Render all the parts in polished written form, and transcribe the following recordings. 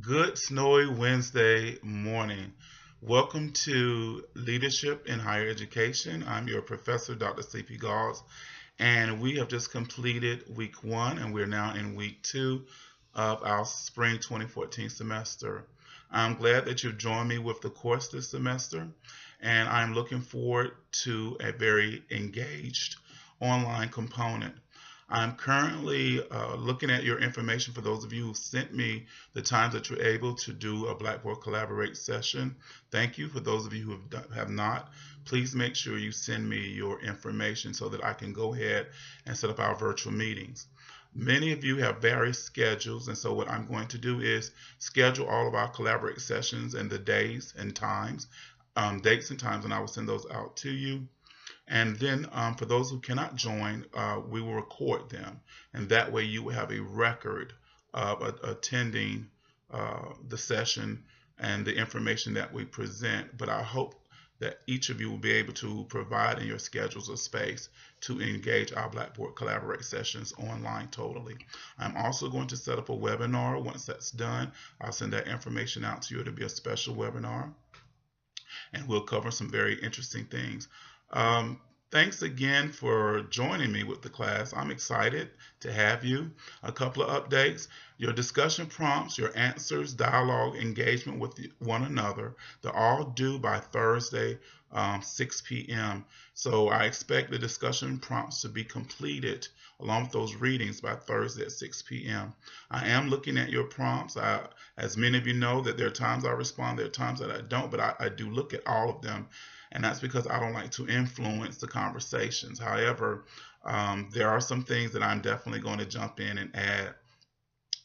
Good snowy Wednesday morning. Welcome to Leadership in Higher Education. I'm your professor, Dr. C.P. Gause, and we have just completed week one, and we're now in week two of our spring 2014 semester. I'm glad that you've joined me with the course this semester, and I'm looking forward to a very engaged online component. I'm currently looking at your information for those of you who sent me the times that you're able to do a Blackboard Collaborate session. Thank you. For those of you who have not, please make sure you send me your information so that I can go ahead and set up our virtual meetings. Many of you have various schedules, and so what I'm going to do is schedule all of our Collaborate sessions and the days and times, dates and times, and I will send those out to you. And then for those who cannot join, we will record them. And that way you will have a record of attending the session and the information that we present. But I hope that each of you will be able to provide in your schedules a space to engage our Blackboard Collaborate sessions online totally. I'm also going to set up a webinar. Once that's done, I'll send that information out to you. It'll be a special webinar, and we'll cover some very interesting things. Thanks again for joining me with the class. I'm excited to have you. A couple of updates. Your discussion prompts, your answers, dialogue, engagement with one another, they're all due by Thursday, 6 p.m. So I expect the discussion prompts to be completed along with those readings by Thursday at 6 p.m. I am looking at your prompts. As many of you know, that there are times I respond, there are times that I don't, but I do look at all of them. And that's because I don't like to influence the conversations. However, there are some things that I'm definitely going to jump in and add.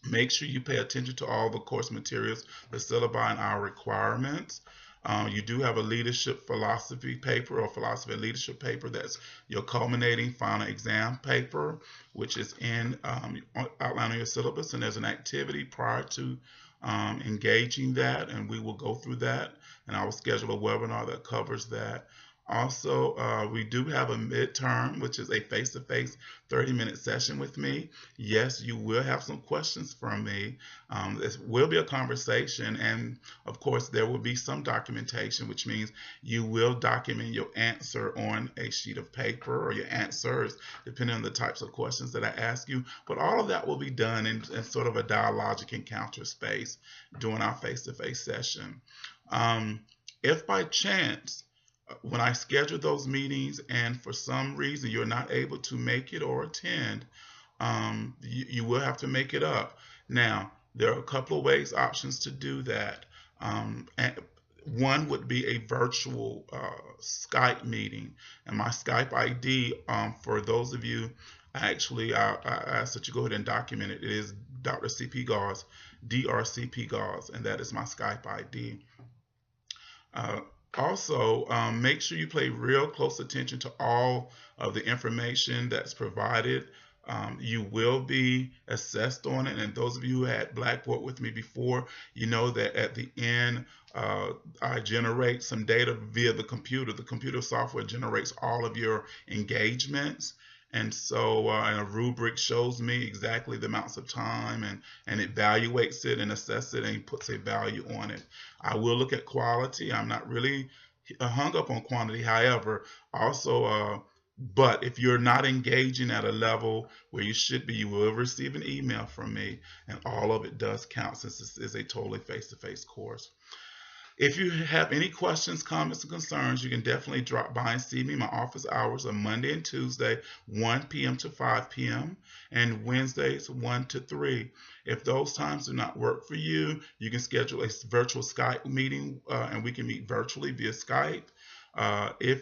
Make sure you pay attention to all the course materials, the syllabi, and our requirements. You do have a leadership philosophy paper or philosophy and leadership paper. That's your culminating final exam paper, which is in outlining your syllabus. And there's an activity prior to engaging that, and we will go through that. And I will schedule a webinar that covers that. Also, we do have a midterm, which is a face-to-face 30-minute session with me. Yes, you will have some questions from me. This will be a conversation, and of course, there will be some documentation, which means you will document your answer on a sheet of paper or your answers, depending on the types of questions that I ask you. But all of that will be done in sort of a dialogic encounter space during our face-to-face session. If by chance, when I schedule those meetings and for some reason you're not able to make it or attend, you will have to make it up. Now, there are a couple of options to do that. And one would be a virtual Skype meeting. And my Skype ID, for those of you, actually, I ask that you go ahead and document it. It is Dr. C.P. Gause, DRCP Gause, and that is my Skype ID. Also, make sure you pay real close attention to all of the information that's provided. You will be assessed on it, and those of you who had Blackboard with me before, you know that at the end, I generate some data via the computer. The computer software generates all of your engagements. And so and a rubric shows me exactly the amounts of time, and it evaluates it and assesses it and puts a value on it. I will look at quality. I'm not really hung up on quantity. However, also, but if you're not engaging at a level where you should be, you will receive an email from me, and all of it does count since this is a totally face-to-face course. If you have any questions, comments, and concerns, you can definitely drop by and see me. My office hours are Monday and Tuesday, 1 p.m. to 5 p.m., and Wednesdays, 1 to 3. If those times do not work for you, you can schedule a virtual Skype meeting, and we can meet virtually via Skype. If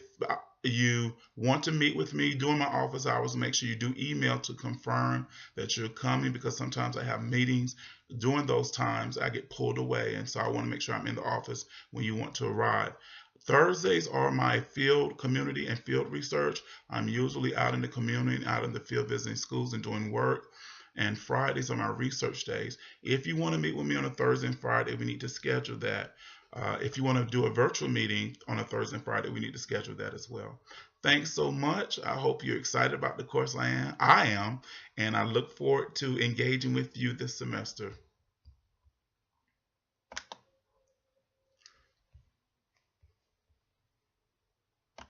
you want to meet with me during my office hours, make sure you do email to confirm that you're coming, because sometimes I have meetings during those times. I get pulled away, and so I want to make sure I'm in the office when you want to arrive. Thursdays are my field, community, and field research. I'm usually out in the community and out in the field visiting schools and doing work. And Fridays are my research days. If you want to meet with me on a Thursday and Friday, we need to schedule that. If you want to do a virtual meeting on a Thursday and Friday, we need to schedule that as well. Thanks so much. I hope you're excited about the course. I am, and I look forward to engaging with you this semester.